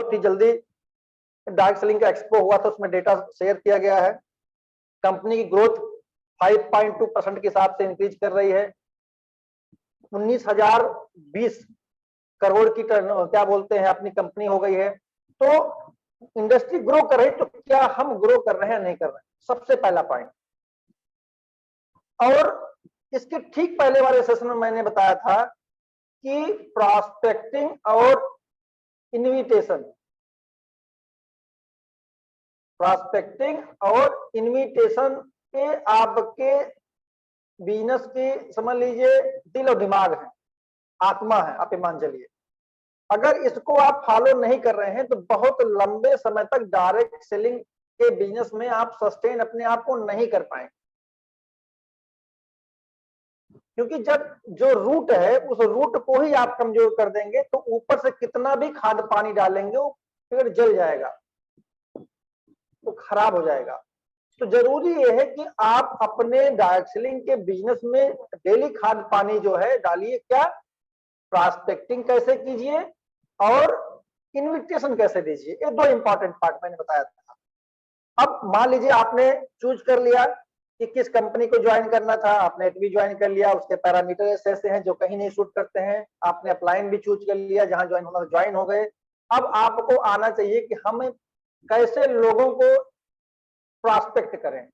बहुत ही जल्दी direct selling का एक्सपो हुआ था, उसमें डेटा शेयर किया गया है। कंपनी की ग्रोथ 5.2% के हिसाब से इंक्रीज कर रही है। 19,020 करोड़ की क्या बोलते हैं अपनी कंपनी हो गई है। तो इंडस्ट्री ग्रो कर रही है, तो क्या हम ग्रो कर रहे हैं नहीं कर रहे हैं, सबसे पहला पॉइंट। और इसके ठीक पहले वाले सेशन में मैंने बताया था कि प्रॉस्पेक्टिंग और इन्विटेशन, प्रॉस्पेक्टिंग और इन्विटेशन के आपके बिजनेस की समझ लीजिए दिल और दिमाग है, आत्मा है, आप मान चलिए। अगर इसको आप फॉलो नहीं कर रहे हैं तो बहुत लंबे समय तक डायरेक्ट सेलिंग के बिजनेस में आप सस्टेन अपने आप को नहीं कर पाएंगे, क्योंकि जब जो रूट है उस रूट को ही आप कमजोर कर देंगे तो ऊपर से कितना भी खाद पानी डालेंगे वो पेड़ जल जाएगा, वो खराब हो जाएगा। तो जरूरी ये है कि आप अपने डायरेक्ट सेलिंग के बिजनेस में डेली खाद पानी जो है डालिए। क्या? प्रॉस्पेक्टिंग कैसे कीजिए और इन्विटेशन कैसे दीजिए, ये दो इंपॉर्टेंट पार्ट मैंने बताया था। अब मान लीजिए आपने चूज कर लिया कि किस कंपनी को ज्वाइन करना था, आपने एक भी ज्वाइन कर लिया, उसके पैरामीटर ऐसे हैं जो कहीं नहीं सूट करते हैं, आपने अपलाइन भी चूज कर लिया, जहां ज्वाइन होना ज्वाइन हो गए। अब आपको आना चाहिए कि हम कैसे लोगों को प्रॉस्पेक्ट करें।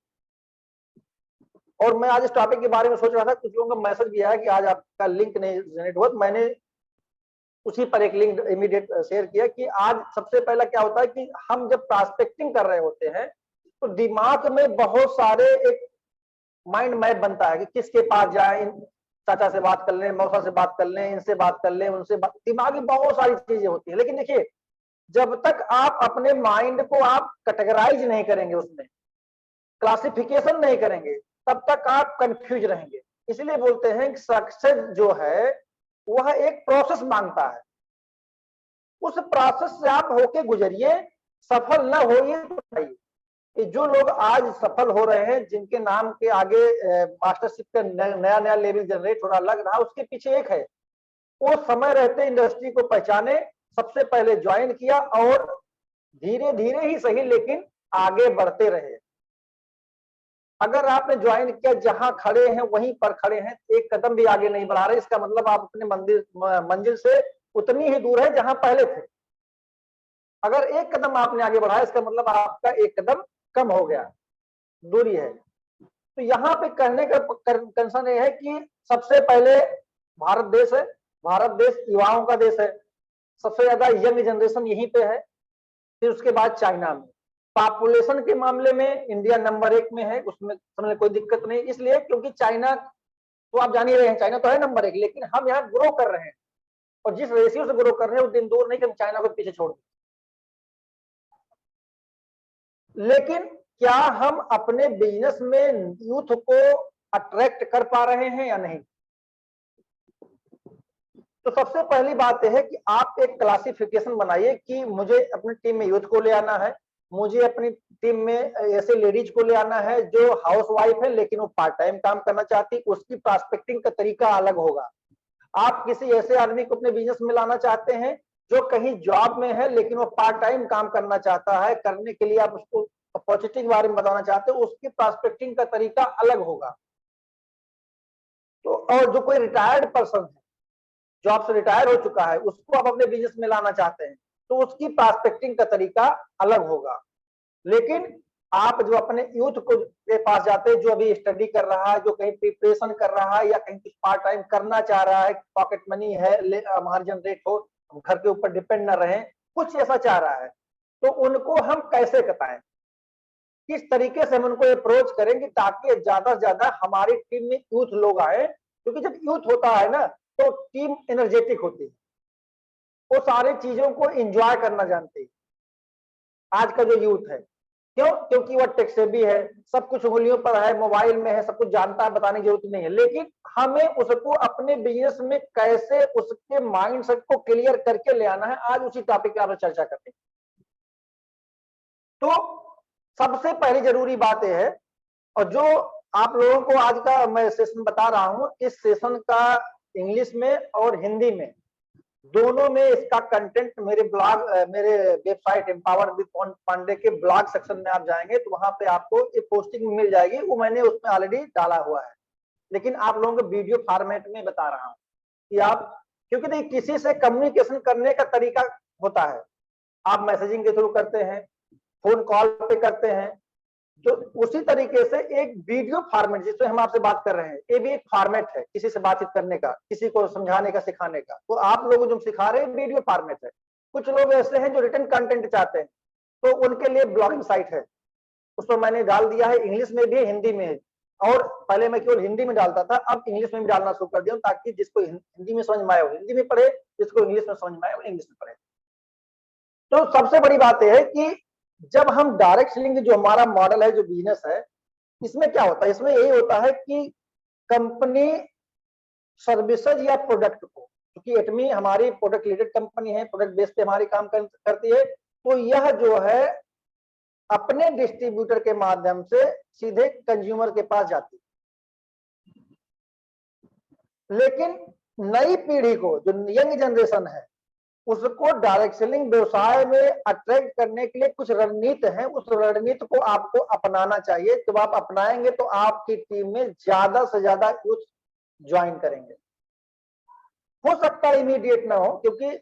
और मैं आज इस टॉपिक के बारे में सोच रहा था, कुछ लोगों का मैसेज भी आया कि आज आपका लिंक नहीं जनरेट हुआ, तो मैंने उसी पर एक लिंक इमीडिएट शेयर किया कि आज सबसे पहला क्या होता है कि हम जब प्रॉस्पेक्टिंग कर रहे होते हैं तो दिमाग में बहुत सारे एक माइंड मैप बनता है कि किसके पास जाए, चाचा से बात कर लें, मौसा से बात कर लें, इनसे बात कर लें, उनसे बात, दिमाग में बहुत सारी चीजें होती है। लेकिन देखिए, जब तक आप अपने माइंड को आप कैटेगराइज नहीं करेंगे, उसमें क्लासिफिकेशन नहीं करेंगे, तब तक आप कंफ्यूज रहेंगे। इसलिए बोलते हैं कि सक्सेस जो है वह एक प्रोसेस मांगता है, उस प्रोसेस से आप होके गुजरिए, सफल ना होइए तो नहीं। जो लोग आज सफल हो रहे हैं, जिनके नाम के आगे मास्टरशिप का नया नया लेवल जनरेट हो रहा लग रहा, उसके पीछे एक है, वो समय रहते इंडस्ट्री को पहचाने, सबसे पहले ज्वाइन किया और धीरे धीरे ही सही लेकिन आगे बढ़ते रहे। अगर आपने ज्वाइन किया जहां खड़े हैं वहीं पर खड़े हैं, एक कदम भी आगे नहीं बढ़ा रहे, इसका मतलब आप अपने मंजिल से उतनी ही दूर है जहां पहले थे। अगर एक कदम आपने आगे बढ़ाया, इसका मतलब आपका एक कदम कम हो गया, दूरी है। तो यहाँ पे कहने का कंसर्न ये है कि सबसे पहले भारत देश है, भारत देश युवाओं का देश है, सबसे ज्यादा यंग जनरेशन यहीं पे है। फिर उसके बाद चाइना में पॉपुलेशन के मामले में इंडिया नंबर 1 में है, उसमें समझ कोई दिक्कत नहीं, इसलिए क्योंकि चाइना तो आप जान ही रहे हैं, चाइना तो है नंबर 1, लेकिन हम यहाँ ग्रो कर रहे हैं और जिस रेशियो से ग्रो कर रहे हैं वो दिन दूर नहीं कि हम चाइना को पीछे छोड़ दें। लेकिन क्या हम अपने बिजनेस में यूथ को अट्रैक्ट कर पा रहे हैं या नहीं? तो सबसे पहली बात यह है कि आप एक क्लासिफिकेशन बनाइए कि मुझे अपनी टीम में यूथ को ले आना है, मुझे अपनी टीम में ऐसे लेडीज को ले आना है जो हाउसवाइफ है लेकिन वो पार्ट टाइम काम करना चाहती, उसकी प्रॉस्पेक्टिंग का तरीका अलग होगा। आप किसी ऐसे आदमी को अपने बिजनेस में लाना चाहते हैं जो कहीं जॉब में है लेकिन वो पार्ट टाइम काम करना चाहता है, करने के लिए आप उसको अपॉर्चुनिटी के बारे में बताना चाहते हो, उसकी प्रॉस्पेक्टिंग का तरीका अलग होगा। तो और जो कोई रिटायर्ड पर्सन है, जॉब से रिटायर हो चुका है, उसको आप अपने बिजनेस में लाना चाहते हैं तो उसकी प्रॉस्पेक्टिंग का तरीका अलग होगा। लेकिन आप जो अपने यूथ को के पास जाते हैं, जो अभी स्टडी कर रहा है, जो कहीं प्रिपरेशन कर रहा है या कहीं कुछ पार्ट टाइम करना चाह रहा है, पॉकेट मनी है, हमारी जनरेट हो, घर के ऊपर डिपेंड ना रहे, कुछ ऐसा चाह रहा है, तो उनको हम कैसे बताएं, किस तरीके से हम उनको अप्रोच करेंगे ताकि ज्यादा से ज्यादा हमारी टीम में यूथ लोग आए। क्योंकि जब यूथ होता है ना तो टीम एनर्जेटिक होती है, वो सारी चीजों को एंजॉय करना जानती है। आज का जो यूथ है, क्यों? क्योंकि वह टेक सेवी है, सब कुछ उंगलियों पर है, मोबाइल में है, सब कुछ जानता है, बताने की जरूरत नहीं है। लेकिन हमें उसको अपने बिजनेस में कैसे उसके माइंडसेट को क्लियर करके ले आना है, आज उसी टॉपिक पे आप चर्चा करते हैं। तो सबसे पहली जरूरी बात यह है, और जो आप लोगों को आज का मैं सेशन बता रहा हूं, इस सेशन का इंग्लिश में और हिंदी में दोनों में इसका कंटेंट मेरे ब्लॉग, मेरे वेबसाइट एम्पावर विद पांडे के ब्लॉग सेक्शन में आप जाएंगे तो वहां पे आपको एक पोस्टिंग मिल जाएगी, वो मैंने उसमें ऑलरेडी डाला हुआ है। लेकिन आप लोगों को वीडियो फॉर्मेट में बता रहा हूं कि आप, क्योंकि देखिए किसी से कम्युनिकेशन करने का तरीका होता है, आप मैसेजिंग के थ्रू करते हैं, फोन कॉल पे करते हैं, तो उसी तरीके से एक वीडियो फॉर्मेट जिसमें हम आपसे बात कर रहे हैं, ये भी एक फॉर्मेट है किसी से बातचीत करने का, किसी को समझाने का, सिखाने का। तो आप लोग जो सिखा रहे हैं वीडियो फॉर्मेट है। कुछ लोग ऐसे हैं जो रिटन कंटेंट चाहते हैं, तो उनके लिए ब्लॉगिंग साइट है, उसमें मैंने डाल दिया है, इंग्लिश में भी हिंदी में है। और पहले मैं केवल हिंदी में डालता था, अब इंग्लिश में भी डालना शुरू कर दिया ताकि जिसको हिंदी में समझ में आए वो हिंदी में पढ़े, जिसको इंग्लिश में समझ में आए वो इंग्लिश में पढ़े। तो सबसे बड़ी बात यह है कि जब हम डायरेक्ट सेलिंग जो हमारा मॉडल है, जो बिजनेस है, इसमें क्या होता है, इसमें यही होता है कि कंपनी सर्विसेज या प्रोडक्ट को, क्योंकि एटमी हमारी प्रोडक्ट रिलेटेड कंपनी है, प्रोडक्ट बेस पे हमारी काम करती है, तो यह जो है अपने डिस्ट्रीब्यूटर के माध्यम से सीधे कंज्यूमर के पास जाती है। लेकिन नई पीढ़ी को, जो यंग जनरेशन है, उसको डायरेक्ट सेलिंग व्यवसाय में अट्रैक्ट करने के लिए कुछ रणनीति है, उस रणनीति को आपको अपनाना चाहिए। जब आप अपनाएंगे तो आपकी टीम में ज्यादा से ज्यादा यूथ ज्वाइन करेंगे। हो सकता है इमीडिएट ना हो, क्योंकि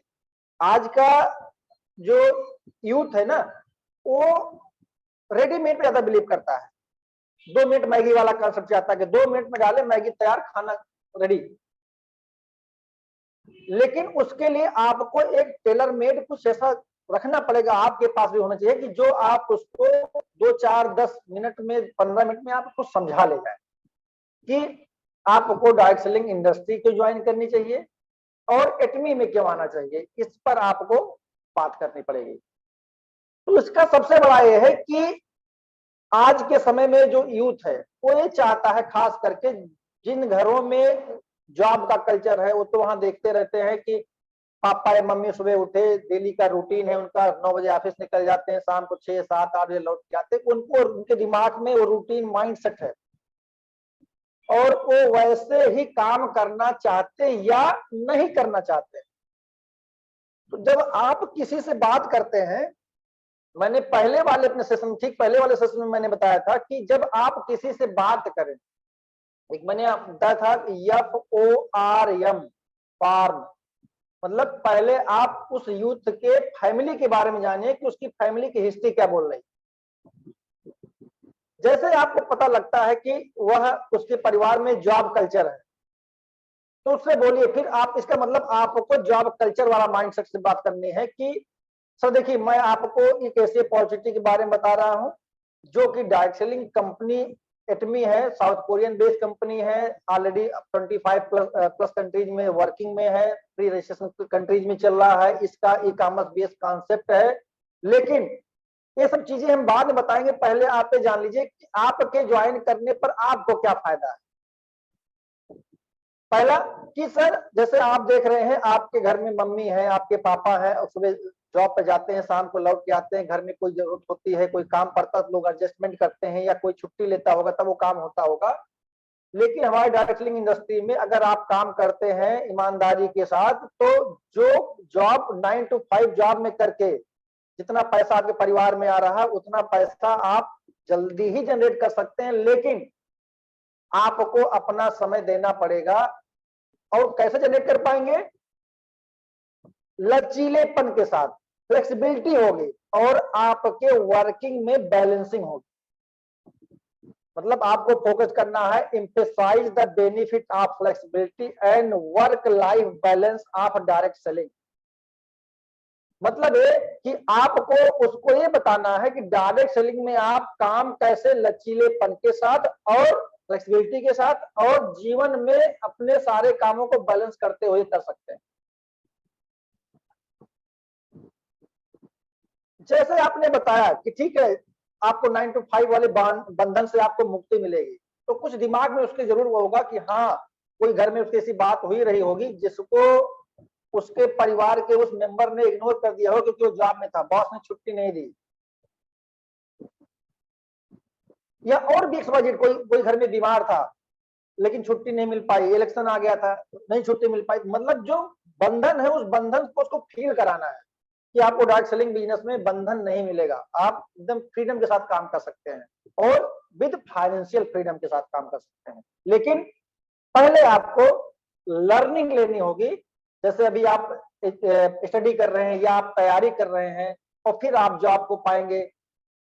आज का जो यूथ है ना, वो रेडीमेड पे ज्यादा बिलीव करता है। 2 मिनट मैगी वाला कंसेप्ट चाहता है कि 2 मिनट में डाले मैगी तैयार, खाना रेडी। लेकिन उसके लिए आपको एक टेलर मेड कुछ ऐसा रखना पड़ेगा, आपके पास भी होना चाहिए कि जो आप उसको 2, 4, 10 मिनट में, 15 मिनट में आप उसको समझा ले जाए कि आपको डायरेक्ट सेलिंग इंडस्ट्री क्यों ज्वाइन करनी चाहिए और एटमी में क्यों आना चाहिए। इस पर आपको बात करनी पड़ेगी। तो इसका सबसे बड़ा यह है कि आज के समय में जो यूथ है वो ये चाहता है, खास करके जिन घरों में जॉब का कल्चर है, वो तो वहां देखते रहते हैं कि पापा या मम्मी सुबह उठे, डेली का रूटीन है उनका, 9 बजे ऑफिस निकल जाते हैं, शाम को 6, 7, 8 बजे लौट के आते हैं। उनको, उनके दिमाग में वो रूटीन माइंड सेट है और वो वैसे ही काम करना चाहते या नहीं करना चाहते। तो जब आप किसी से बात करते हैं, मैंने पहले वाले अपने सेशन, ठीक पहले वाले सेशन में मैंने बताया था कि जब आप किसी से बात करें, एक मैंने बताया था FORM, फार्म, मतलब पहले आप उस यूथ के फैमिली के बारे में जानिए कि उसकी फैमिली की हिस्ट्री क्या बोल रही। जैसे आपको पता लगता है कि वह, उसके परिवार में जॉब कल्चर है, तो उससे बोलिए। फिर आप, इसका मतलब आपको जॉब कल्चर वाला माइंडसेट से बात करनी है कि सर देखिए, मैं आपको एक ऐसी अपॉर्चुनिटी के बारे में बता रहा हूं जो कि डायरेक्ट सेलिंग कंपनी एटमी है, साउथ कोरियन बेस्ड कंपनी है, ऑलरेडी 25 प्लस कंट्रीज में वर्किंग में है, प्री रजिस्ट्रेशन कंट्रीज में चल रहा है, इसका ई कॉमर्स बेस्ड कॉन्सेप्ट है। लेकिन ये सब चीजें हम बाद में बताएंगे, पहले आप ये जान लीजिए कि आपके ज्वाइन करने पर आपको क्या फायदा है। पहला कि सर, जैसे आप देख रहे हैं आपके घर में मम्मी है, आपके पापा है, और सुबह जॉब पे जाते हैं, शाम को लौट के आते हैं, घर में कोई जरूरत होती है, कोई काम पड़ता है, लोग एडजस्टमेंट करते हैं, या कोई छुट्टी लेता होगा तब वो काम होता होगा। लेकिन हमारे डायरेक्ट सेलिंग इंडस्ट्री में अगर आप काम करते हैं ईमानदारी के साथ, तो जो जॉब 9 to 5 जॉब में करके जितना पैसा आपके परिवार में आ रहा है, उतना पैसा आप जल्दी ही जनरेट कर सकते हैं। लेकिन आपको अपना समय देना पड़ेगा। और कैसे जनरेट कर पाएंगे? लचीलेपन के साथ, फ्लेक्सिबिलिटी होगी और आपके वर्किंग में बैलेंसिंग होगी। मतलब आपको फोकस करना है, emphasise the benefit of flexibility and work life balance of direct selling. मतलब है कि आपको उसको ये बताना है कि डायरेक्ट सेलिंग में आप काम कैसे लचीलेपन के साथ और फ्लेक्सिबिलिटी के साथ और जीवन में अपने सारे कामों को बैलेंस करते हुए कर सकते हैं। जैसे आपने बताया कि ठीक है, आपको 9 to 5 वाले बंधन से आपको मुक्ति मिलेगी, तो कुछ दिमाग में उसके जरूर होगा कि हाँ, कोई घर में उसकी ऐसी बात हुई रही होगी जिसको उसके परिवार के उस मेंबर ने इग्नोर कर दिया हो, क्योंकि वो जॉब में था, बॉस ने छुट्टी नहीं दी, या और भी कोई घर में बीमार था लेकिन छुट्टी नहीं मिल पाई, इलेक्शन आ गया था नहीं छुट्टी मिल पाई। मतलब जो बंधन है, उस बंधन को उसको फील कराना है कि आपको डायरेक्ट सेलिंग बिजनेस में बंधन नहीं मिलेगा, आप एकदम फ्रीडम के साथ काम कर सकते हैं और विद फाइनेंशियल फ्रीडम के साथ काम कर सकते हैं। लेकिन पहले आपको लर्निंग लेनी होगी, जैसे अभी आप स्टडी कर रहे हैं या आप तैयारी कर रहे हैं और फिर आप जॉब को पाएंगे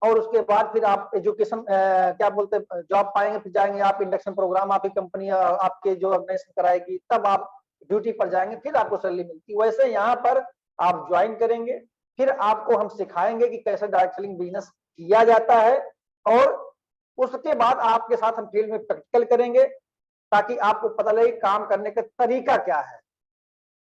और उसके बाद फिर आप एजुकेशन क्या बोलते हैं जॉब पाएंगे, फिर जाएंगे आप इंडक्शन प्रोग्राम, आपकी कंपनी आपके जो ऑर्गेनाइजेशन कराएगी, तब आप ड्यूटी पर जाएंगे, फिर आपको सैलरी मिलती है। वैसे यहाँ पर आप ज्वाइन करेंगे, फिर आपको हम सिखाएंगे कि कैसे डायरेक्ट सेलिंग बिजनेस किया जाता है और उसके बाद आपके साथ हम फील्ड में प्रैक्टिकल करेंगे ताकि आपको पता लगे काम करने का तरीका क्या है,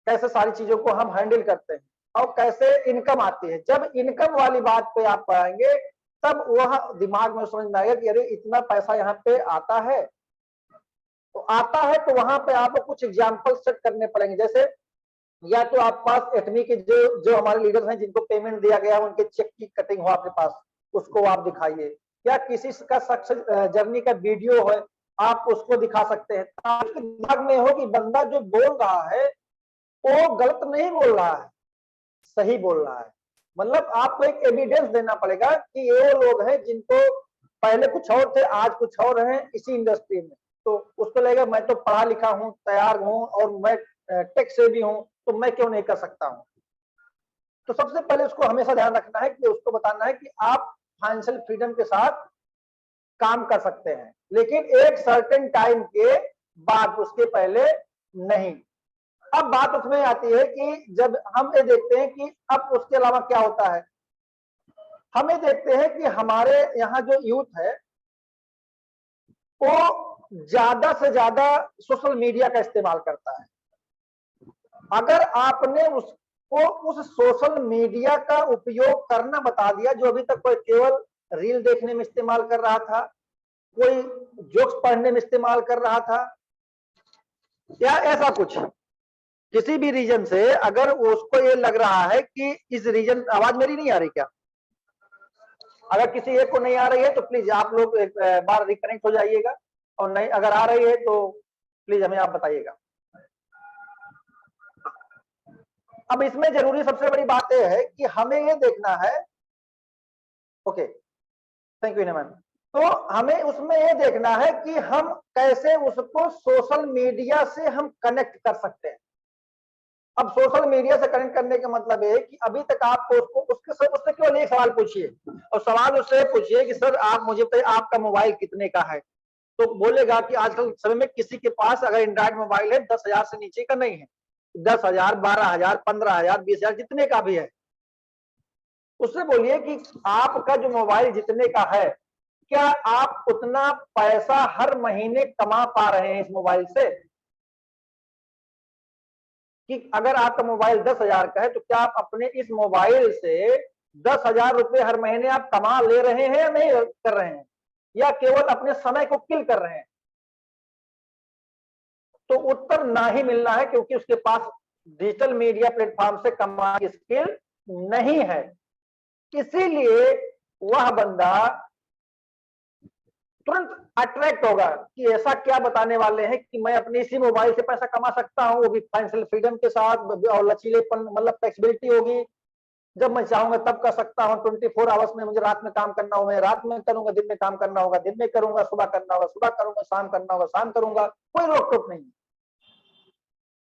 कैसे सारी चीजों को हम हैंडल करते हैं और कैसे इनकम आती है। जब इनकम वाली बात पे आप आएंगे तब वह दिमाग में समझ में आएगा कि अरे इतना पैसा यहाँ पे आता है, तो आता है तो वहां पे आपको कुछ एग्जाम्पल सेट करने पड़ेंगे। जैसे या तो आप पास एटमी के जो हमारे लीडर्स हैं जिनको पेमेंट दिया गया है उनके चेक की कटिंग हो आपके पास, उसको आप दिखाइए, या किसी का सक्सेस जर्नी का वीडियो है आप उसको दिखा सकते हैं, ताकि दिमाग में हो कि बंदा जो बोल रहा है वो गलत नहीं बोल रहा है, सही बोल रहा है। मतलब आपको एक एविडेंस देना पड़ेगा कि ये वो लोग हैं जिनको पहले कुछ और थे आज कुछ और हैं इसी इंडस्ट्री में, तो उसको लगेगा मैं तो पढ़ा लिखा हूँ, तैयार हूँ और मैं टेक से भी हूँ, तो मैं क्यों नहीं कर सकता हूँ। तो सबसे पहले उसको हमेशा ध्यान रखना है कि उसको बताना है कि आप फाइनेंशियल फ्रीडम के साथ काम कर सकते हैं, लेकिन एक सर्टेन टाइम के बाद, उसके पहले नहीं। अब बात उसमें आती है कि जब हम ये देखते हैं कि अब उसके अलावा क्या होता है, हम ये देखते हैं कि हमारे यहाँ जो यूथ है वो ज्यादा से ज्यादा सोशल मीडिया का इस्तेमाल करता है। अगर आपने उसको उस सोशल मीडिया का उपयोग करना बता दिया, जो अभी तक कोई केवल रील देखने में इस्तेमाल कर रहा था, कोई जोक्स पढ़ने में इस्तेमाल कर रहा था, या ऐसा कुछ किसी भी रीजन से अगर उसको ये लग रहा है कि इस रीजन, आवाज मेरी नहीं आ रही क्या? अगर किसी एक को नहीं आ रही है तो प्लीज आप लोग एक बार रिकनेक्ट हो जाइएगा, और नहीं अगर आ रही है तो प्लीज हमें आप बताइएगा। अब इसमें जरूरी सबसे बड़ी बात यह है कि हमें ये देखना है, ओके थैंक यू मैम, तो हमें उसमें ये देखना है कि हम कैसे उसको सोशल मीडिया से हम कनेक्ट कर सकते हैं। अब सोशल मीडिया से कनेक्ट करने का मतलब है कि अभी तक आपको उससे केवल एक सवाल पूछिए, और सवाल उससे पूछिए कि सर आप मुझे बताइए आपका मोबाइल कितने का है, तो बोलेगा कि आजकल समय में किसी के पास अगर एंड्रॉइड मोबाइल है 10,000 से नीचे का नहीं है, 10,000, 12,000, 15,000, 20,000 जितने का भी है। उससे बोलिए कि आपका जो मोबाइल जितने का है, क्या आप उतना पैसा हर महीने कमा पा रहे हैं इस मोबाइल से? कि अगर आपका मोबाइल 10,000 का है तो क्या आप अपने इस मोबाइल से 10,000 रुपए हर महीने आप कमा ले रहे हैं या नहीं कर रहे हैं, या केवल अपने समय को किल कर रहे हैं? तो उत्तर ना ही मिलना है, क्योंकि उसके पास डिजिटल मीडिया प्लेटफॉर्म से कमाने की स्किल नहीं है। इसीलिए वह बंदा तुरंत अट्रैक्ट होगा कि ऐसा क्या बताने वाले हैं कि मैं अपने इसी मोबाइल से पैसा कमा सकता हूं, वो भी फाइनेंशियल फ्रीडम के साथ, और लचीलेपन मतलब फ्लेक्सिबिलिटी होगी, जब मैं चाहूंगा तब कर सकता हूं, 24 आवर्स में मुझे रात में काम करना होगा मैं रात में करूंगा, दिन में काम करना होगा दिन में करूंगा, सुबह करना होगा सुबह करूंगा, शाम करना होगा शाम करूंगा, कोई रोक टोक नहीं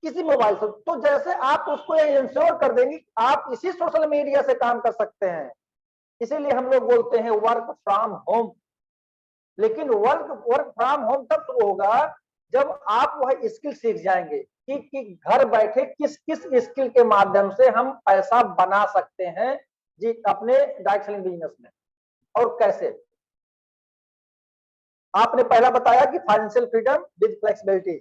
किसी मोबाइल से। तो जैसे आप उसको इंश्योर कर देंगे आप इसी सोशल मीडिया से काम कर सकते हैं। इसीलिए हम लोग बोलते हैं वर्क फ्रॉम होम। लेकिन वर्क फ्रॉम होम तब शुरू होगा जब आप वह स्किल सीख जाएंगे कि घर बैठे किस किस स्किल के माध्यम से हम पैसा बना सकते हैं जी अपने डायरेक्ट सेलिंग बिजनेस में, और कैसे। आपने पहला बताया कि फाइनेंशियल फ्रीडम विद फ्लेक्सिबिलिटी,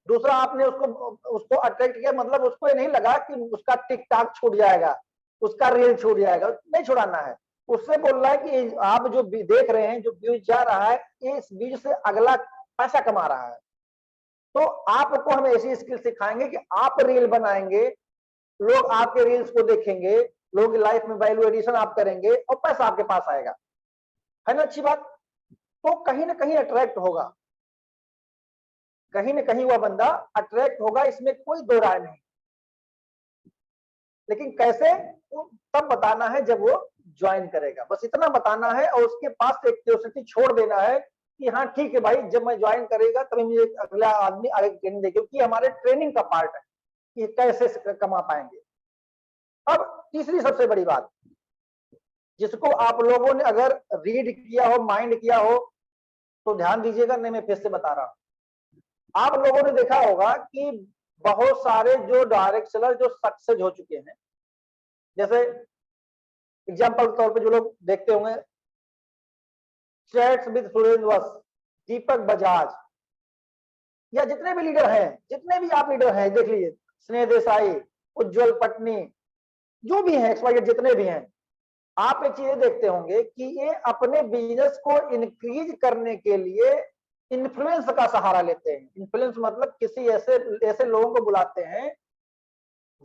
दूसरा आपने उसको अट्रैक्ट किया, मतलब उसको ये नहीं लगा कि उसका टिक टाक छूट जाएगा, उसका रील छूट जाएगा, नहीं छुड़ाना है। उससे बोल रहा है कि आप जो देख रहे हैं जो व्यूज जा रहा है, इस व्यूज से अगला पैसा कमा रहा है। तो आपको हम ऐसी स्किल सिखाएंगे कि आप रील बनाएंगे, लोग आपके रील्स को देखेंगे, लोगों की लाइफ में वैल्यू एडिशन आप करेंगे और पैसा आपके पास आएगा, है ना अच्छी बात। तो कहीं ना कहीं अट्रैक्ट होगा, कहीं ना कहीं वह बंदा अट्रैक्ट होगा, इसमें कोई दो राय नहीं। लेकिन कैसे वो तब बताना है जब वो ज्वाइन करेगा, बस इतना बताना है। और उसके पास एक क्यूरियोसिटी छोड़ देना है कि हाँ ठीक है भाई, जब मैं ज्वाइन करेगा तभी मुझे अगला आदमी आगे ट्रेनिंग दे, क्योंकि हमारे ट्रेनिंग का पार्ट है कि कैसे कमा पाएंगे। अब तीसरी सबसे बड़ी बात, जिसको आप लोगों ने अगर रीड किया हो, माइंड किया हो, तो ध्यान दीजिएगा, नहीं मैं फिर से बता रहा हूं। आप लोगों ने देखा होगा कि बहुत सारे जो डायरेक्ट सेलर जो सक्सेस हो चुके हैं, जैसे एग्जांपल के तौर पे जो लोग देखते होंगे चैट्स विद सुरेंद्र वस, दीपक बजाज, या जितने भी लीडर हैं, जितने भी आप लीडर हैं देख लीजिए, स्नेह देसाई, उज्जवल पटनी, जो भी हैं एक्सवाइजेड जितने भी हैं, आप एक चीज देखते होंगे कि ये अपने बिजनेस को इंक्रीज करने के लिए इन्फ्लुएंस का सहारा लेते हैं। इन्फ्लुएंस मतलब किसी ऐसे ऐसे लोगों को बुलाते हैं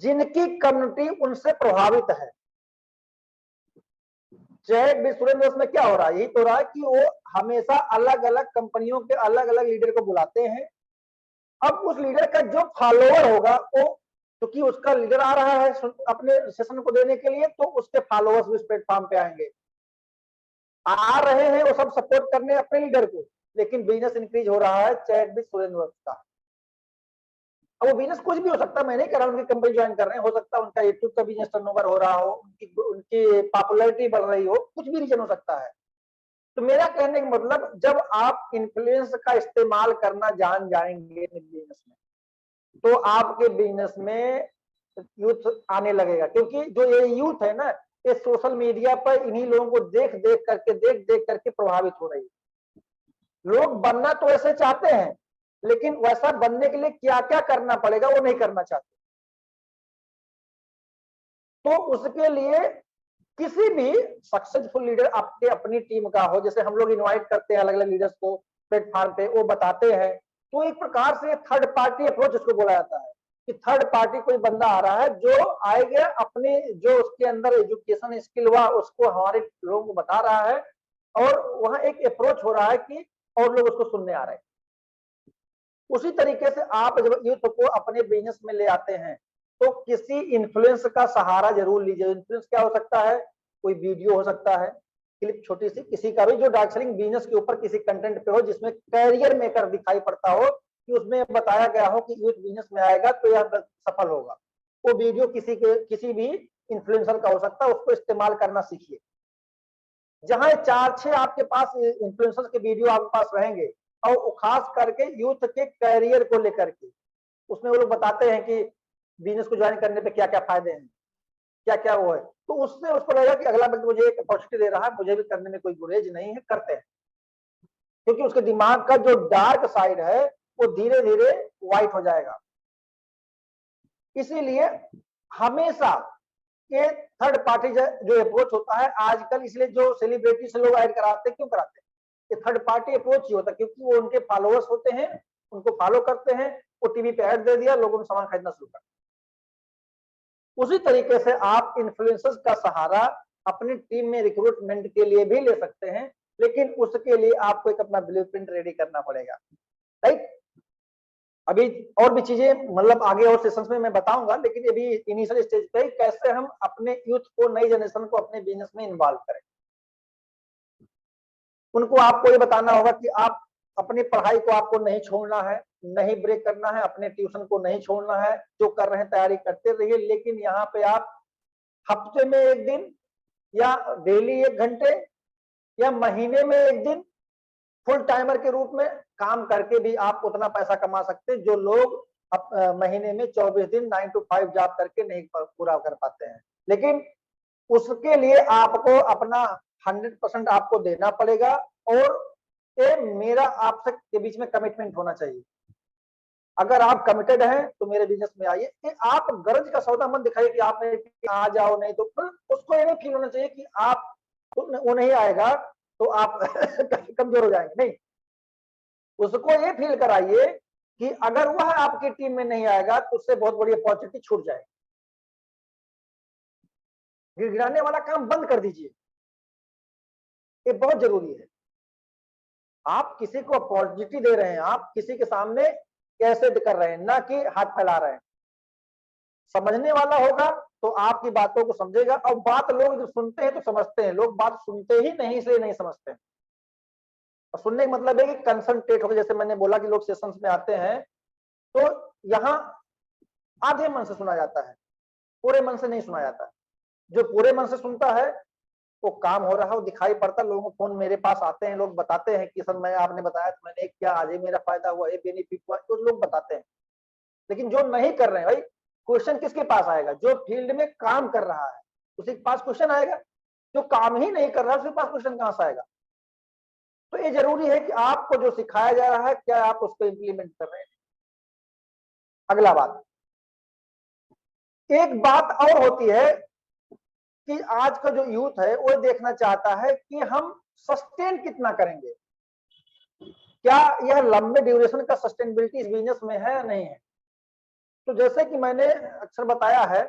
जिनकी कम्युनिटी उनसे प्रभावित है। जय सुरेंद्र में क्या हो रहा है, यही तो रहा है कि वो हमेशा अलग अलग कंपनियों के अलग अलग लीडर को बुलाते हैं। अब उस लीडर का जो फॉलोअर होगा, वो क्योंकि उसका लीडर आ रहा है अपने सेशन को देने के लिए, तो उसके फॉलोअर्स भी उस प्लेटफॉर्म पे आएंगे, आ रहे हैं वो सब सपोर्ट करने अपने लीडर को, लेकिन बिजनेस इंक्रीज हो रहा है चैट विद सुरेंद्र का। अब वो बिजनेस कुछ भी हो सकता है, मैं नहीं कह रहा उनकी कंपनी ज्वाइन कर रहे हैं, हो सकता है उनका यूट्यूब का बिजनेस टर्नओवर हो रहा हो, उनकी पॉपुलैरिटी बढ़ रही हो, कुछ भी रीजन हो सकता है। तो मेरा कहने का मतलब, जब आप इन्फ्लुएंस का इस्तेमाल करना जान जाएंगे बिजनेस में, तो आपके बिजनेस में यूथ आने लगेगा। क्योंकि जो ये यूथ है ना, ये सोशल मीडिया पर इन्हीं लोगों को देख देख करके प्रभावित हो रही है। लोग बनना तो ऐसे चाहते हैं, लेकिन वैसा बनने के लिए क्या क्या करना पड़ेगा वो नहीं करना चाहते। तो उसके लिए किसी भी सक्सेसफुल लीडर आपके अपनी टीम का हो, जैसे हम लोग इनवाइट करते हैं अलग अलग लीडर्स को प्लेटफॉर्म पे, वो बताते हैं, तो एक प्रकार से थर्ड पार्टी अप्रोच उसको बोला जाता है कि थर्ड पार्टी कोई बंदा आ रहा है जो आएगा, अपने जो उसके अंदर एजुकेशन स्किल हुआ उसको हमारे लोगों को बता रहा है, और वहां एक अप्रोच हो रहा है कि और लोग उसको सुनने आ रहे हैं। उसी तरीके से आप जब यूथ को अपने बिजनेस में ले आते हैं, तो किसी इन्फ्लुएंस का सहारा जरूर लीजिए। इन्फ्लुएंस क्या हो सकता है, कोई वीडियो हो सकता है, क्लिप छोटी सी किसी का भी जो डार्क सेलिंग बिजनेस के ऊपर किसी कंटेंट पे हो, जिसमें कैरियर मेकर दिखाई पड़ता हो, कि उसमें बताया गया हो कि यूथ बिजनेस में आएगा तो यह सफल होगा। वो वीडियो किसी भी इन्फ्लुएंसर का हो सकता है, उसको इस्तेमाल करना सीखिए। जहां 4-6 आपके पास इन्फ्लुएंसर के वीडियो आपके पास रहेंगे, और खास करके यूथ के कैरियर को लेकर के, उसमें वो लोग बताते हैं कि बिजनेस को ज्वाइन करने पे क्या क्या फायदे हैं, क्या क्या वो है, तो उससे उसको लगेगा कि अगला व्यक्ति मुझे एक अपॉर्चुनिटी दे रहा है, मुझे भी करने में कोई गुरेज नहीं है, करते हैं। क्योंकि उसके दिमाग का जो डार्क साइड है वो धीरे धीरे व्हाइट हो जाएगा। इसीलिए हमेशा ये थर्ड पार्टी जो अप्रोच होता है आजकल, इसलिए जो सेलिब्रिटी से लोग ऐड कराते हैं, क्यों कराते हैं, ये थर्ड पार्टी अप्रोच ही होता है, क्योंकि वो उनके फॉलोअर्स होते हैं, उनको फॉलो करते हैं, वो टीवी पे ऐड दे दिया, लोगों ने सामान खरीदना शुरू कर। उसी तरीके से आप इन्फ्लुएंसर्स का सहारा अपनी टीम में रिक्रूटमेंट के लिए भी ले सकते हैं, लेकिन उसके लिए आपको एक अपना ब्लूप्रिंट रेडी करना पड़ेगा, राइट। अभी और भी चीजें मतलब आगे और सेशंस में मैं बताऊंगा, लेकिन अभी इनिशियल स्टेज पे कैसे हम अपने यूथ को, नई जनरेशन को अपने बिजनेस में इन्वॉल्व करें। उनको आपको ये बताना होगा कि आप अपनी पढ़ाई को आपको नहीं छोड़ना है, नहीं ब्रेक करना है, अपने ट्यूशन को नहीं छोड़ना है, जो कर रहे हैं तैयारी करते रहिए, लेकिन यहाँ पे आप हफ्ते में 1 दिन या डेली 1 घंटे या महीने में 1 दिन फुल टाइमर के रूप में काम करके भी आप उतना पैसा कमा सकते हैं जो लोग महीने में 24 दिन 9 to 5 जॉब करके नहीं पूरा कर पाते हैं। लेकिन उसके लिए आपको अपना 100% आपको देना पड़ेगा, और ये मेरा आपसे के बीच में कमिटमेंट होना चाहिए। अगर आप कमिटेड हैं तो मेरे बिजनेस में आइए। आप गरज का सौदा मत दिखाइए कि आप आ जाओ, नहीं तो उसको ये फील होना चाहिए कि आप वो नहीं आएगा तो आप कमजोर हो जाएंगे, नहीं। उसको ये फील कराइए कि अगर वह आपकी टीम में नहीं आएगा तो उससे बहुत बड़ी अपॉर्चुनिटी छूट जाएगी। गिड़गिड़ाने वाला काम बंद कर दीजिए, ये बहुत जरूरी है। आप किसी को अपॉर्चुनिटी दे रहे हैं, आप किसी के सामने कैसे कर रहे हैं, ना कि हाथ फैला रहे हैं। समझने वाला होगा तो आपकी बातों को समझेगा। और बात लोग जब सुनते हैं तो समझते हैं, लोग बात सुनते ही नहीं इसलिए नहीं समझते। और सुनने का मतलब है कि कंसंट्रेट होकर, जैसे मैंने बोला कि लोग सेशंस में आते हैं तो यहाँ आधे मन से सुना जाता है, पूरे मन से नहीं सुना जाता। जो पूरे मन से सुनता है वो काम हो रहा है, वो दिखाई पड़ता। लोगों को फोन मेरे पास आते हैं, लोग बताते हैं कि सर मैं आपने बताया तो मैंने किया, आज ही मेरा फायदा हुआ, ये बेनिफिट हुआ, तो लोग बताते हैं। लेकिन जो नहीं कर रहे हैं भाई, क्वेश्चन किसके पास आएगा? जो फील्ड में काम कर रहा है उसी के पास क्वेश्चन आएगा। जो काम ही नहीं कर रहा है उसके पास क्वेश्चन कहां से आएगा? तो ये जरूरी है कि आपको जो सिखाया जा रहा है क्या आप उसको इंप्लीमेंट कर रहे हैं। अगला बात, एक बात और होती है कि आज का जो यूथ है वो देखना चाहता है कि हम सस्टेन कितना करेंगे, क्या यह लंबे ड्यूरेशन का सस्टेनेबिलिटी इस बिजनेस में है या नहीं है। तो जैसे कि मैंने अक्सर बताया है,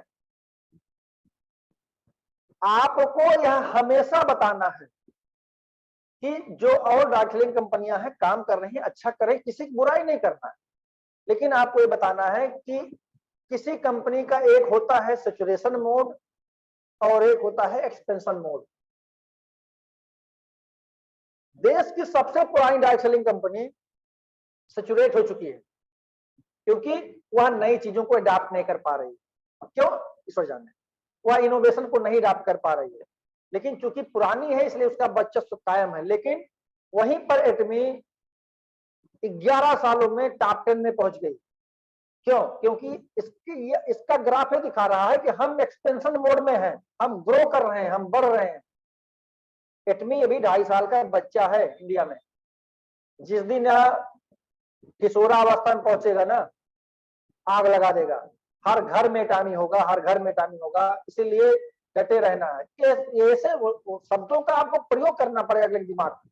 आपको यह हमेशा बताना है कि जो और डार्कलिंग कंपनियां हैं काम कर रही हैं, अच्छा करें, किसी की बुराई नहीं करना है। लेकिन आपको ये बताना है कि किसी कंपनी का एक होता है सैचुरेशन मोड और एक होता है एक्सपेंशन मोड। देश की सबसे पुरानी डायरेक्ट सेलिंग कंपनी सैचुरेट हो चुकी है क्योंकि वह नई चीजों को अडॉप्ट नहीं कर पा रही। क्यों? इस वजह से वह इनोवेशन को नहीं अडॉप्ट कर पा रही है। लेकिन चूंकि पुरानी है इसलिए उसका वर्चस्व कायम है। लेकिन वहीं पर एटमी 11 सालों में टॉप 10 में पहुंच गई। क्यों? क्योंकि इसका ग्राफ ये दिखा रहा है कि हम एक्सपेंशन मोड में हैं, हम ग्रो कर रहे हैं, हम बढ़ रहे हैं। एटमी अभी 2.5 साल का बच्चा है इंडिया में। जिस दिन किशोरावस्था में पहुंचेगा ना, आग लगा देगा। हर घर में टामी होगा, हर घर में टामी होगा। इसीलिए डटे रहना है। ऐसे शब्दों का आपको प्रयोग करना पड़ेगा अगले दिमाग में।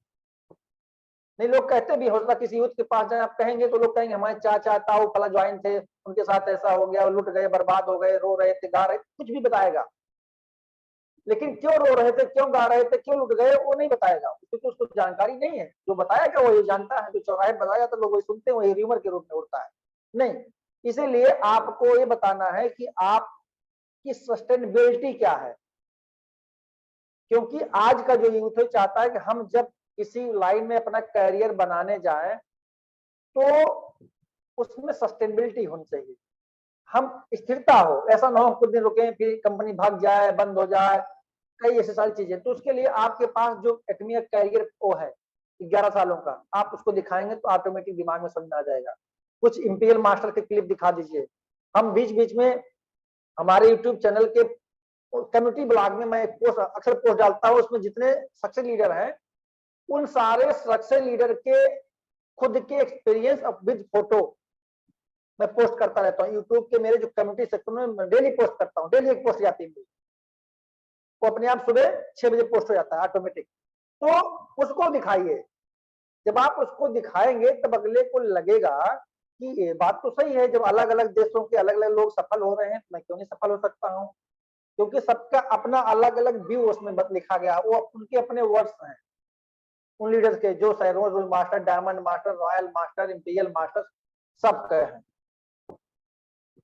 नहीं, लोग कहते भी हो सकता किसी यूथ के पास जाए आप कहेंगे तो लोग कहेंगे हमारे चाचा ताऊ फला ज्वाइन थे, उनके साथ ऐसा हो गया, लुट गए, बर्बाद हो गए, रो रहे थे, गा रहे थे, कुछ भी बताएगा। लेकिन क्यों रो रहे थे, क्यों गा रहे थे, क्यों लुट गए, वो नहीं बताएगा क्योंकि उसको जानकारी नहीं है। जो बताएगा वो ये जानता है, जो चौराहे बताया तो लोग वही सुनते हैं, वही र्यूमर के रूप में उड़ता है। नहीं, इसीलिए आपको ये बताना है कि आपकी सस्टेनेबिलिटी क्या है। क्योंकि आज का जो यूथ है चाहता है कि हम जब किसी लाइन में अपना कैरियर बनाने जाएं तो उसमें सस्टेनेबिलिटी होनी चाहिए, हम स्थिरता हो। ऐसा ना हो कुछ दिन रुके फिर कंपनी भाग जाए, बंद हो जाए, कई ऐसी सारी चीजें। तो उसके लिए आपके पास जो एटमी कैरियर वो है 11 सालों का, आप उसको दिखाएंगे तो ऑटोमेटिक दिमाग में समझ आ जाएगा। कुछ इंपीरियल मास्टर के क्लिप दिखा दीजिए। हम बीच बीच में हमारे यूट्यूब चैनल के कम्युनिटी ब्लॉग में मैं पोस्ट अक्सर पोस्ट डालता हूँ, उसमें जितने सक्सेस लीडर हैं उन सारे सक्सेस लीडर के खुद के एक्सपीरियंस विद फोटो मैं पोस्ट करता रहता हूँ। यूट्यूब के मेरे जो कम्युनिटी सेक्शन में डेली पोस्ट करता हूँ, डेली एक पोस्ट जाती है, वो अपने आप सुबह 6 बजे पोस्ट हो जाता है ऑटोमेटिक। तो उसको दिखाइए। जब आप उसको दिखाएंगे तब अगले को लगेगा कि ये बात तो सही है, जब अलग अलग देशों के अलग अलग लोग सफल हो रहे हैं तो मैं क्यों नहीं सफल हो सकता हूँ। क्योंकि सबका अपना अलग अलग व्यू उसमें लिखा गया, वो उनके अपने वर्ड्स हैं उन लीडर्स के, जो rose master, diamond master, royal master, imperial master सबके हैं,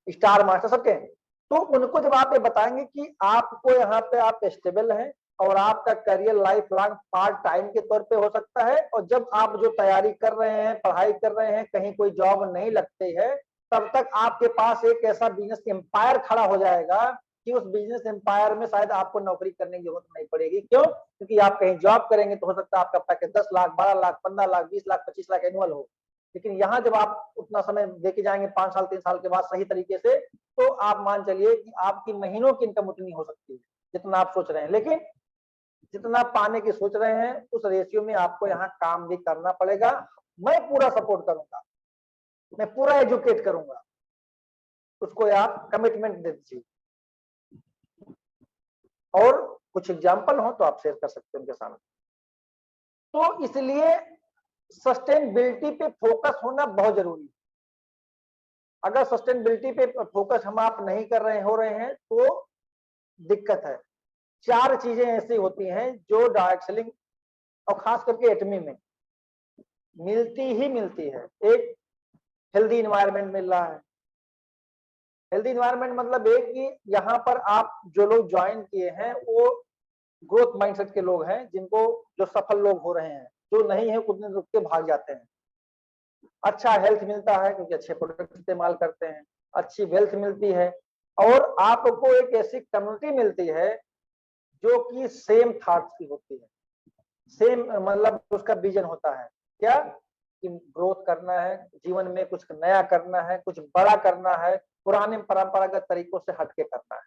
स्टार मास्टर सबके हैं। तो उनको जब आप ये बताएंगे कि आपको यहाँ पे आप स्टेबल हैं और आपका career life long part time के तौर पे हो सकता है, और जब आप जो तैयारी कर रहे हैं, पढ़ाई कर रहे हैं, कहीं कोई जॉब नहीं लगती है, तब तक आपके पास एक ऐसा बिजनेस एम्पायर खड़ा हो जाएगा कि उस बिजनेस एम्पायर में शायद आपको नौकरी करने की जरूरत नहीं पड़ेगी। क्यों? क्योंकि आप कहीं जॉब करेंगे तो हो सकता है आपका पैकेज 10 लाख, 12 लाख, 15 लाख, 20 लाख, 25 लाख एनुअल हो। लेकिन यहाँ जब आप उतना समय देके जाएंगे 5 साल 3 साल के बाद सही तरीके से, तो आप मान चलिए कि आपकी महीनों की इनकम उतनी हो सकती है जितना आप सोच रहे हैं। लेकिन जितना पाने की सोच रहे हैं उस रेशियो में आपको यहाँ काम भी करना पड़ेगा। मैं पूरा सपोर्ट करूंगा, मैं पूरा एजुकेट करूंगा, उसको आप कमिटमेंट दे दीजिए। और कुछ एग्जाम्पल हो तो आप शेयर कर सकते हैं उनके सामने। तो इसलिए सस्टेनेबिलिटी पे फोकस होना बहुत जरूरी है। अगर सस्टेनेबिलिटी पे फोकस हम आप नहीं कर रहे हो रहे हैं तो दिक्कत है। 4 चीजें ऐसी होती हैं जो डायरेक्ट सेलिंग और खास करके एटमी में मिलती ही मिलती है। एक, हेल्दी इन्वायरमेंट मिल रहा है, हेल्दी इन्वायरमेंट मतलब ये कि यहाँ पर आप जो लोग ज्वाइन किए हैं वो ग्रोथ माइंडसेट के लोग हैं, जिनको जो सफल लोग हो रहे हैं, जो नहीं है कुछ दिन रुक के भाग जाते हैं। अच्छा हेल्थ मिलता है क्योंकि अच्छे प्रोडक्ट इस्तेमाल करते हैं, अच्छी वेल्थ मिलती है, और आपको एक ऐसी कम्युनिटी मिलती है जो कि सेम थॉट्स की होती है, सेम मतलब उसका विजन होता है क्या कि ग्रोथ करना है, जीवन में कुछ नया करना है, कुछ बड़ा करना है, पुराने परंपरागत तरीकों से हटके करना है।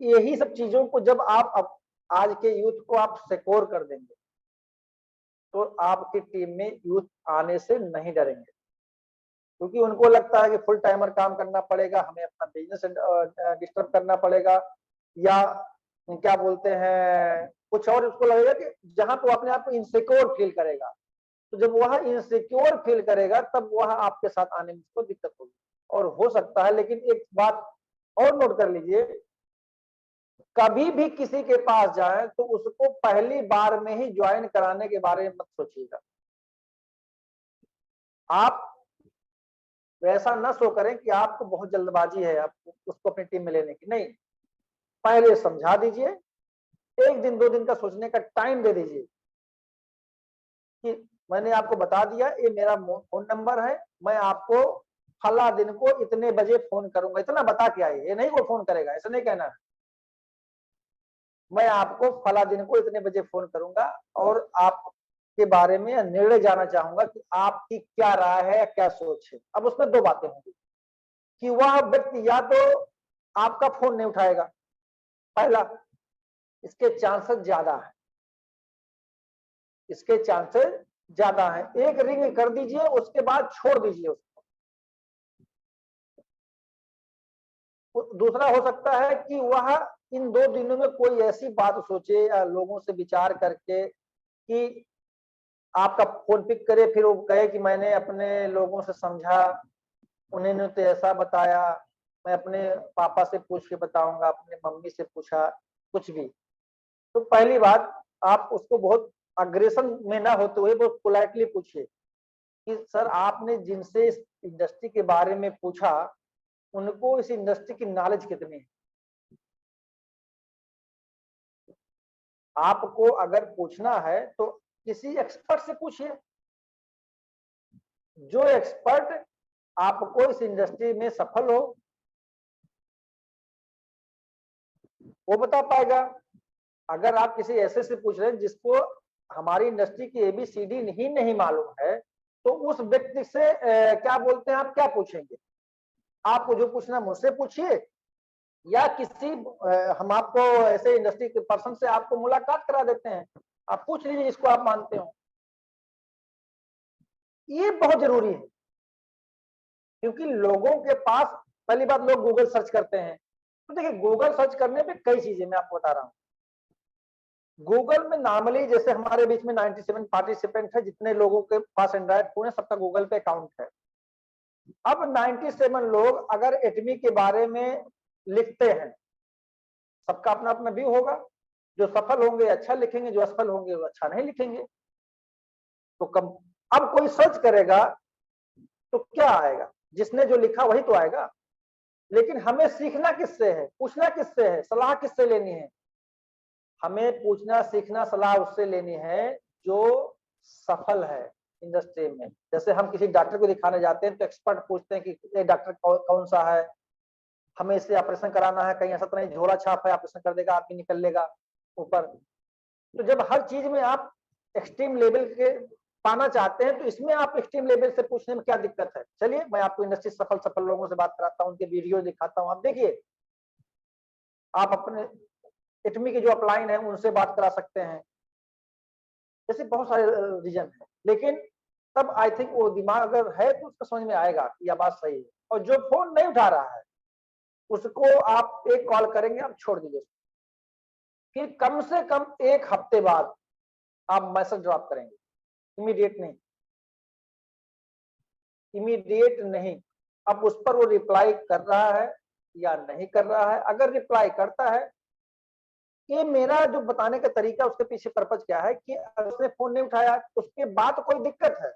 यही सब चीजों को जब आप आज के यूथ को आप सिक्योर कर देंगे तो आपकी टीम में यूथ आने से नहीं डरेंगे, क्योंकि उनको लगता है कि फुल टाइमर काम करना पड़ेगा, हमें अपना बिजनेस डिस्टर्ब करना पड़ेगा, या क्या बोलते हैं कुछ और, उसको लगेगा कि जहां तो अपने आप को इनसिक्योर फील करेगा, तो जब वह इनसिक्योर फील करेगा तब वह आपके साथ आने में उसको दिक्कत होगी। और हो सकता है, लेकिन एक बात और नोट कर लीजिए, कभी भी किसी के पास जाए तो उसको पहली बार में ही ज्वाइन कराने के बारे में मत सोचिएगा। आप वैसा न सो करें कि आपको बहुत जल्दबाजी है आपको उसको अपनी टीम में लेने की, नहीं, पहले समझा दीजिए, 1 दिन 2 दिन का सोचने का टाइम दे दीजिए कि मैंने आपको बता दिया ये मेरा फोन नंबर है, मैं आपको फला दिन को इतने बजे फोन करूंगा, इतना बता के आइए, ये नहीं वो फोन करेगा, ऐसा नहीं कहना है, मैं आपको फला दिन को इतने बजे फोन करूंगा और आपके बारे में निर्णय जानना चाहूंगा कि आपकी क्या राय है या क्या सोच है। अब उसमें 2 बातें होंगी कि वह व्यक्ति या तो आपका फोन नहीं उठाएगा, पहला, इसके चांसेस ज्यादा है, इसके चांसेस ज्यादा है, एक रिंग कर दीजिए उसके बाद छोड़ दीजिए उसको। दूसरा हो सकता है कि वह इन 2 दिनों में कोई ऐसी बात सोचे या लोगों से विचार करके कि आपका फोन पिक करे, फिर वो कहे कि मैंने अपने लोगों से समझा, उन्होंने तो ऐसा बताया, मैं अपने पापा से पूछ के बताऊंगा, अपने मम्मी से पूछा, कुछ भी। तो पहली बात, आप उसको बहुत अग्रेशन में ना होते हुए बहुत पोलाइटली पूछिए कि सर आपने जिनसे इस इंडस्ट्री के बारे में पूछा उनको इस इंडस्ट्री की नॉलेज कितनी है। आपको अगर पूछना है तो किसी एक्सपर्ट से पूछिए, जो एक्सपर्ट आपको इस इंडस्ट्री में सफल हो वो बता पाएगा। अगर आप किसी ऐसे से पूछ रहे हैं जिसको हमारी इंडस्ट्री की ABCD नहीं मालूम है, तो उस व्यक्ति से क्या बोलते हैं, आप क्या पूछेंगे। आपको जो पूछना मुझसे पूछिए, या किसी हम आपको ऐसे इंडस्ट्री के पर्सन से आपको मुलाकात करा देते हैं, आप पूछ लीजिए जिसको आप मानते हो। ये बहुत जरूरी है, क्योंकि लोगों के पास पहली बात लोग गूगल सर्च करते हैं, तो देखिए गूगल सर्च करने पे कई चीजें मैं आपको बता रहा हूँ। गूगल में नॉर्मली जैसे हमारे बीच में 97 पार्टिसिपेंट है, जितने लोगों के पास एंड्रॉइड फोन है सबका गूगल पे अकाउंट है। अब 97 लोग अगर एटमी के बारे में लिखते हैं, सबका अपना अपना व्यू होगा, जो सफल होंगे अच्छा लिखेंगे, जो असफल होंगे वो अच्छा नहीं लिखेंगे। तो कम अब कोई सर्च करेगा तो क्या आएगा, जिसने जो लिखा वही तो आएगा। लेकिन हमें सीखना किससे है, पूछना किससे है, सलाह किससे लेनी है। हमें पूछना सीखना सलाह उससे लेनी है जो सफल है इंडस्ट्री में। जैसे हम किसी डॉक्टर को दिखाने जाते हैं तो एक्सपर्ट पूछते हैं कि ये डॉक्टर कौन सा है, हमें इससे ऑपरेशन कराना है, कहीं ऐसा तो नहीं झोला छाप है ऑपरेशन कर देगा आदमी निकल लेगा ऊपर। तो जब हर चीज में आप एक्सट्रीम लेवल के पाना चाहते हैं तो इसमें आप एक्सट्रीम लेवल से पूछने में क्या दिक्कत है। चलिए मैं आपको इंडस्ट्री सफल लोगों से बात कराता हूँ, उनके वीडियो दिखाता हूँ, आप देखिए, आप अपने एटमी के जो अपलाइन है उनसे बात करा सकते हैं। जैसे बहुत सारे रीजन है, लेकिन तब आई थिंक वो दिमाग अगर है तो उसको समझ में आएगा कि यह बात सही है। और जो फोन नहीं उठा रहा है उसको आप एक कॉल करेंगे, आप छोड़ दीजिए, फिर कम से कम 1 हफ्ते बाद आप मैसेज ड्रॉप करेंगे, इमीडिएट नहीं, इमीडिएट नहीं। अब उस पर वो रिप्लाई कर रहा है या नहीं कर रहा है। अगर रिप्लाई करता है, ये मेरा जो बताने का तरीका उसके पीछे पर्पज क्या है कि अगर उसने फोन नहीं उठाया उसके बाद कोई दिक्कत है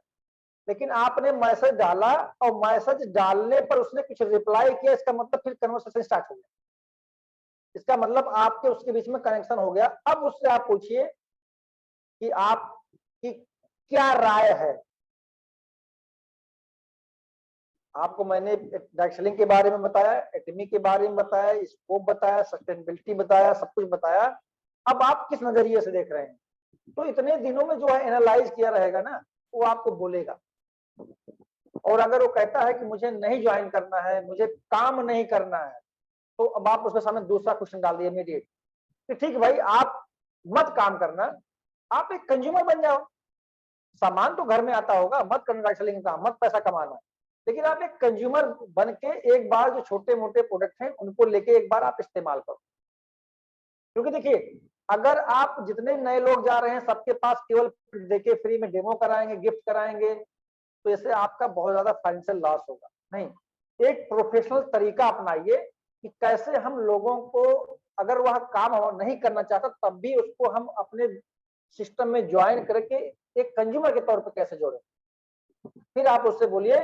लेकिन आपने मैसेज डाला और मैसेज डालने पर उसने कुछ रिप्लाई किया, इसका मतलब फिर कन्वर्सेशन स्टार्ट हो गया, इसका मतलब आपके उसके बीच में कनेक्शन हो गया। अब उससे आप पूछिए कि आपकी क्या राय है। आपको मैंने डायरेक्ट सेलिंग के बारे में बताया, एटमी के बारे में बताया, स्कोप बताया, सस्टेनेबिलिटी बताया, सब कुछ बताया। अब आप किस नजरिए से देख रहे हैं, तो इतने दिनों में जो है एनालाइज किया रहेगा ना, वो आपको बोलेगा। और अगर वो कहता है कि मुझे नहीं ज्वाइन करना है, मुझे काम नहीं करना है, तो अब आप उसके सामने दूसरा क्वेश्चन डाल दिए इमीडिएट कि ठीक भाई, आप मत काम करना, आप एक कंज्यूमर बन जाओ। सामान तो घर में आता होगा, मत करना डायरेक्ट सेलिंग का, मत पैसा कमाना, लेकिन आप एक कंज्यूमर बन के एक बार जो छोटे मोटे प्रोडक्ट हैं उनको लेके एक बार आप इस्तेमाल करो। क्योंकि देखिए, अगर आप जितने नए लोग जा रहे हैं सबके पास केवल देके फ्री में डेमो कराएंगे, गिफ्ट कराएंगे, तो इससे आपका बहुत ज्यादा फाइनेंशियल लॉस होगा। नहीं, एक प्रोफेशनल तरीका अपनाइए कि कैसे हम लोगों को, अगर वह काम नहीं करना चाहता तब भी उसको हम अपने सिस्टम में ज्वाइन करके एक कंज्यूमर के तौर पर कैसे जोड़े। फिर आप उससे बोलिए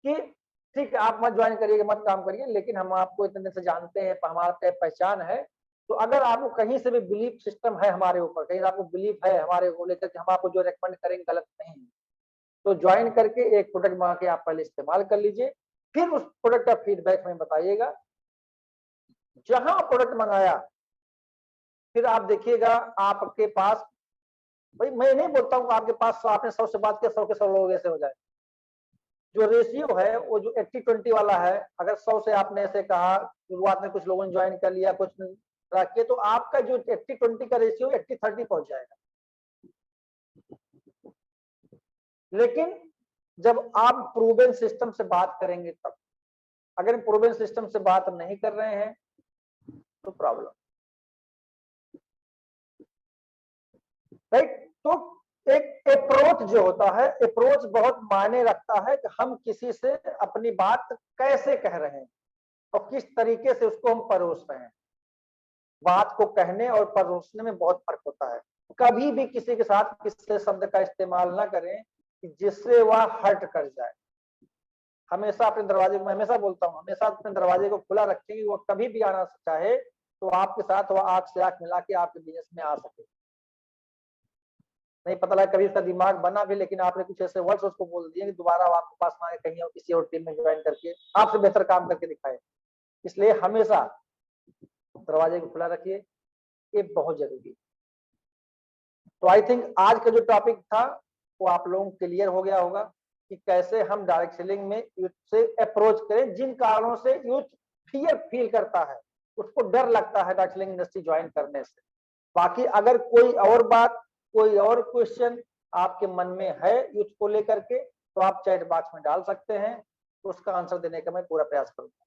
कि ठीक है, आप मत ज्वाइन करिएगा, मत काम करिए, लेकिन हम आपको इतने दिन से जानते हैं, हमारा पहचान है, तो अगर आपको कहीं से भी बिलीफ सिस्टम है हमारे ऊपर, कहीं आपको बिलीफ है हमारे को लेकर कि हम आपको जो रेकमेंड करेंगे गलत नहीं है, तो ज्वाइन करके एक प्रोडक्ट मंगा के आप पहले इस्तेमाल कर लीजिए, फिर उस प्रोडक्ट का फीडबैक में बताइएगा। जहां प्रोडक्ट मंगाया फिर आप देखिएगा आपके पास, भाई मैं नहीं बोलता हूँ आपके पास आपने 100 से बात किया 100 के 100 लोग ऐसे हो जाए, जो रेशियो है वो जो 80-20 वाला है, अगर 100 से आपने ऐसे कहा, शुरुआत में कुछ लोगों ने ज्वाइन कर लिया, कुछ रखिए, तो आपका जो 80-20 का रेशियो 80-30 पहुंच जाएगा। लेकिन जब आप प्रूवन सिस्टम से बात करेंगे तब, अगर प्रूवन सिस्टम से बात नहीं कर रहे हैं तो प्रॉब्लम, राइट। तो एक अप्रोच जो होता है, अप्रोच बहुत मायने रखता है कि हम किसी से अपनी बात कैसे कह रहे हैं और किस तरीके से उसको हम परोस रहे हैं। बात को कहने और परोसने में बहुत फर्क होता है। कभी भी किसी के साथ किसी शब्द का इस्तेमाल ना करें जिससे वह हर्ट कर जाए। हमेशा अपने दरवाजे, मैं हमेशा बोलता हूँ, हमेशा अपने दरवाजे को खुला रखें, वो कभी भी आना चाहे तो आपके साथ वह आंख से आंख मिला के आपके बिजनेस में आ सके। नहीं पता लगा कभी उसका दिमाग बना भी, लेकिन आपने कुछ ऐसे वर्ड्स उसको बोल दिए कि दोबारा आपके पास ना आए, कहीं और किसी और टीम में ज्वाइन करके आपसे बेहतर काम करके दिखाए। इसलिए हमेशा दरवाजे को खुला रखिए, ये बहुत जरूरी। तो आई थिंक आज का जो टॉपिक था वो आप लोगों को क्लियर हो गया होगा कि कैसे हम डायरेक्ट सेलिंग में यूथ से अप्रोच करें। जिन कारणों से यूथ फियर फील करता है, उसको डर लगता है डायरेक्ट सेलिंग इंडस्ट्री ज्वाइन करने से। बाकी अगर कोई और बात, कोई और क्वेश्चन आपके मन में है यूथ को लेकर के, तो आप चैट बॉक्स में डाल सकते हैं, तो उसका आंसर देने का मैं पूरा प्रयास करूंगा।